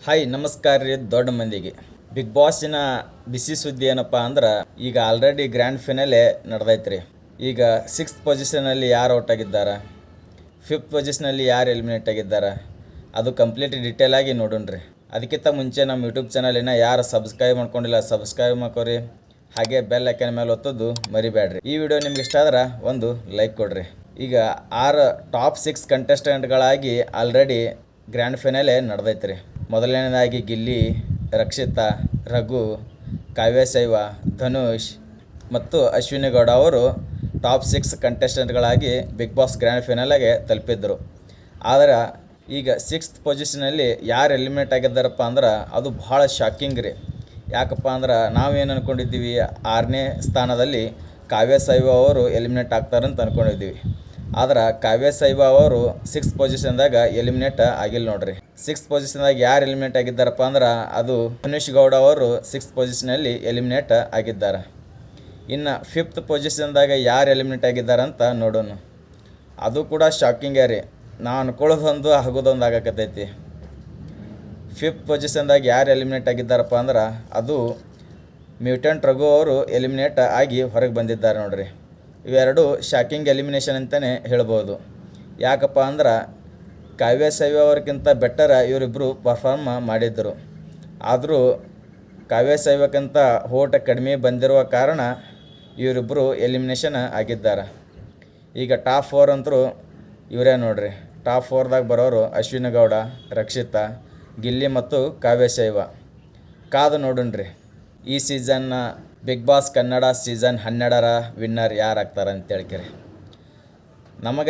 Hi ನಮಸ್ಕಾರ ರೀ ದೊಡ್ಡ ಮಂದಿಗೆ. ಬಿಗ್ ಬಾಸಿನ ಬಿಸಿ ಸುದ್ದಿ ಏನಪ್ಪ ಅಂದ್ರೆ ಈಗ ಆಲ್ರೆಡಿ ಗ್ರ್ಯಾಂಡ್ ಫಿನಾಲೆ ನಡೆದೈತ್ರಿ. ಈಗ 6th ಪೊಸಿಷನಲ್ಲಿ ಯಾರು ಔಟ್ ಆಗಿದ್ದಾರೆ, 5th ಪೊಸಿಷನಲ್ಲಿ ಯಾರು ಎಲಿಮಿನೇಟ್ ಆಗಿದ್ದಾರೆ, ಅದು ಕಂಪ್ಲೀಟ್ ಡೀಟೇಲ್ ಆಗಿ ನೋಡೋಣ್ರಿ. ಅದಕ್ಕಿಂತ ಮುಂಚೆ ನಮ್ಮ ಯೂಟ್ಯೂಬ್ ಚಾನಲಿನ ಯಾರು ಸಬ್ಸ್ಕ್ರೈಬ್ ಮಾಡ್ಕೊಂಡಿಲ್ಲ ಸಬ್ಸ್ಕ್ರೈಬ್ ಮಾಡ್ಕೊರಿ, ಹಾಗೆ ಬೆಲ್ ಐಕನ್ ಮೇಲೆ ಒತ್ತೋದು ಮರಿಬೇಡ್ರಿ. ಈ ವಿಡಿಯೋ ನಿಮ್ಗೆ ಇಷ್ಟ ಆದ್ರೆ ಒಂದು ಲೈಕ್ ಕೊಡ್ರಿ. ಈಗ 6 ಟಾಪ್ 6 ಕಂಟೆಸ್ಟೆಂಟ್ಗಳಾಗಿ ಆಲ್ರೆಡಿ ಗ್ರ್ಯಾಂಡ್ ಫಿನಾಲೆ ನಡೆದೈತ್ರಿ. ಮೊದಲನೇದಾಗಿ ಗಿಲ್ಲಿ, ರಕ್ಷಿತಾ, ರಘು, ಕಾವ್ಯಸೈವ, ಧನುಷ್ ಮತ್ತು ಅಶ್ವಿನಿ ಗೌಡ ಅವರು ಟಾಪ್ 6 ಕಂಟೆಸ್ಟೆಂಟ್ಗಳಾಗಿ ಬಿಗ್ ಬಾಸ್ ಗ್ರ್ಯಾಂಡ್ ಫಿನಾಲೆಗೆ ತಲುಪಿದ್ರು. ಆದರೆ ಈಗ 6th ಪೊಸಿಷನಲ್ಲಿ ಯಾರು ಎಲಿಮಿನೇಟ್ ಆಗಿದ್ದಾರಪ್ಪ ಅಂದ್ರೆ ಅದು ಭಾಳ ಶಾಕಿಂಗ್ ರೀ. ಯಾಕಪ್ಪ ಅಂದ್ರೆ ನಾವೇನು ಅಂದ್ಕೊಂಡಿದ್ದೀವಿ, 6ನೇ ಸ್ಥಾನದಲ್ಲಿ ಕಾವ್ಯಸೈವ ಅವರು ಎಲಿಮಿನೇಟ್ ಆಗ್ತಾರಂತ ಅಂದ್ಕೊಂಡಿದ್ದೀವಿ. ಆದ್ರೆ ಕಾವ್ಯಸೈವ ಅವರು 6th ಪೊಸಿಷನ್ದಾಗ ಎಲಿಮಿನೇಟ್ ಆಗಿಲ್ಲ ನೋಡ್ರಿ. 6th ಪೊಸಿಷನ್ದಾಗ ಯಾರು ಎಲಿಮಿನೇಟ್ ಆಗಿದ್ದಾರಪ್ಪ ಅಂದ್ರೆ ಅದು ಧನುಷ್ ಗೌಡ ಅವರು 6th ಪೊಸಿಷನಲ್ಲಿ ಎಲಿಮಿನೇಟ್ ಆಗಿದ್ದಾರೆ. ಇನ್ನು 5th ಪೊಸಿಷನ್ದಾಗ ಯಾರು ಎಲಿಮಿನೇಟ್ ಆಗಿದ್ದಾರಂತ ನೋಡೋಣ. ಅದು ಕೂಡ ಶಾಕಿಂಗೇ ರೀ. ನಾವು ಅನ್ಕೊಳ್ಳೋದೊಂದು ಆಗೋದೊಂದು ಆಗಕತ್ತೈತಿ. 5th ಪೊಸಿಷನ್ದಾಗ ಯಾರು ಎಲಿಮಿನೇಟ್ ಆಗಿದ್ದಾರಪ್ಪ ಅಂದ್ರೆ ಅದು ಮ್ಯೂಟೆಂಟ್ ರಘು ಅವರು ಎಲಿಮಿನೇಟ್ ಆಗಿ ಹೊರಗೆ ಬಂದಿದ್ದಾರೆ ನೋಡ್ರಿ. ಇವೆರಡು ಶಾಕಿಂಗ್ ಎಲಿಮಿನೇಷನ್ ಅಂತಲೇ ಹೇಳ್ಬೋದು. ಯಾಕಪ್ಪ ಅಂದ್ರೆ ಕಾವ್ಯಸೈವ ಅವ್ರಿಗಿಂತ ಬೆಟರ್ ಇವರಿಬ್ಬರು ಪರ್ಫಾರ್ಮ್ ಮಾಡಿದ್ದರು. ಆದರೂ ಕಾವ್ಯಸೈವಕ್ಕಿಂತ ಓಟ್ ಕಡಿಮೆ ಬಂದಿರುವ ಕಾರಣ ಇವರಿಬ್ಬರು ಎಲಿಮಿನೇಷನ್ ಆಗಿದ್ದಾರೆ. ಈಗ ಟಾಪ್ 4 ಅಂತರೂ ಇವರೇ ನೋಡ್ರಿ. ಟಾಪ್ 4ದಾಗ ಬರೋರು ಅಶ್ವಿನಿ ಗೌಡ, ರಕ್ಷಿತಾ, ಗಿಲ್ಲಿ ಮತ್ತು ಕಾವ್ಯಸೈವ. ಕಾದು ನೋಡೋಣ್ರಿ ಈ ಸೀಸನ್ನ ಬಿಗ್ ಬಾಸ್ ಕನ್ನಡ ಸೀಸನ್ 12ರ ವಿನ್ನರ್ ಯಾರು ಆಗ್ತಾರೆ ಅಂತೇಳ್ಕರಿ.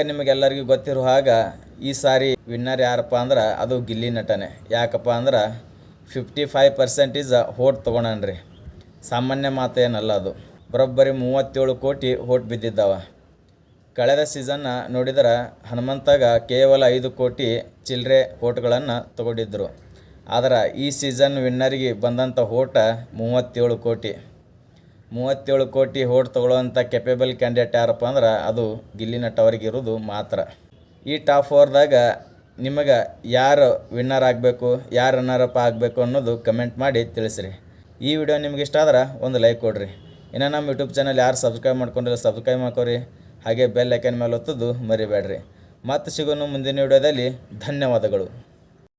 ನಿಮಗೆಲ್ಲರಿಗೂ ಗೊತ್ತಿರೋ ಹಾಗೆ ಈ ಸಾರಿ ವಿನ್ನರ್ ಯಾರಪ್ಪ ಅಂದ್ರೆ ಅದು ಗಿಲ್ಲಿ ನಟನೆ. ಯಾಕಪ್ಪ ಅಂದ್ರೆ 55% ಓಟ್ ತೊಗೊಳನ್ರಿ. ಸಾಮಾನ್ಯ ಮಾತೇನಲ್ಲ, ಅದು ಬರೋಬ್ಬರಿ 37 ಕೋಟಿ ಓಟ್ ಬಿದ್ದಿದ್ದಾವ. ಕಳೆದ ಸೀಸನ್ನ ನೋಡಿದ್ರೆ ಹನುಮಂತಾಗ ಕೇವಲ 5 ಕೋಟಿ ಚಿಲ್ಲರೆ ಓಟ್ಗಳನ್ನು ತಗೊಂಡಿದ್ದರು. ಆದರೆ ಈ ಸೀಸನ್ ವಿನ್ನರಿಗೆ ಬಂದಂಥ ಓಟ 37 ಕೋಟಿ. 37 ಕೋಟಿ ಓಟ್ ತೊಗೊಳ್ಳೋವಂಥ ಕೆಪೇಬಲ್ ಕ್ಯಾಂಡಿಡೇಟ್ ಯಾರಪ್ಪ ಅಂದ್ರೆ ಅದು ಗಿಲ್ಲಿ ನಟ ಅವ್ರಿಗೆ ಇರೋದು ಮಾತ್ರ. ಈ ಟಾಪ್ 4ದಾಗ ನಿಮಗೆ ಯಾರು ವಿನ್ನರ್ ಆಗಬೇಕು, ಯಾರು ರನ್ನರಪ್ ಆಗಬೇಕು ಅನ್ನೋದು ಕಮೆಂಟ್ ಮಾಡಿ ತಿಳಿಸ್ರಿ. ಈ ವಿಡಿಯೋ ನಿಮ್ಗೆ ಇಷ್ಟ ಆದ್ರೆ ಒಂದು ಲೈಕ್ ಕೊಡಿರಿ. ಇನ್ನು ನಮ್ಮ ಯೂಟ್ಯೂಬ್ ಚಾನಲ್ ಯಾರು ಸಬ್ಸ್ಕ್ರೈಬ್ ಮಾಡ್ಕೊಂಡಿಲ್ಲ ಸಬ್ಸ್ಕ್ರೈಬ್ ಮಾಡ್ಕೊರಿ, ಹಾಗೆ ಬೆಲ್ ಐಕನ್ ಮೇಲೆ ಒತ್ತೋದು ಮರಿಬೇಡ್ರಿ. ಮತ್ತೆ ಸಿಗೋಣ ಮುಂದಿನ ವಿಡಿಯೋದಲ್ಲಿ. ಧನ್ಯವಾದಗಳು.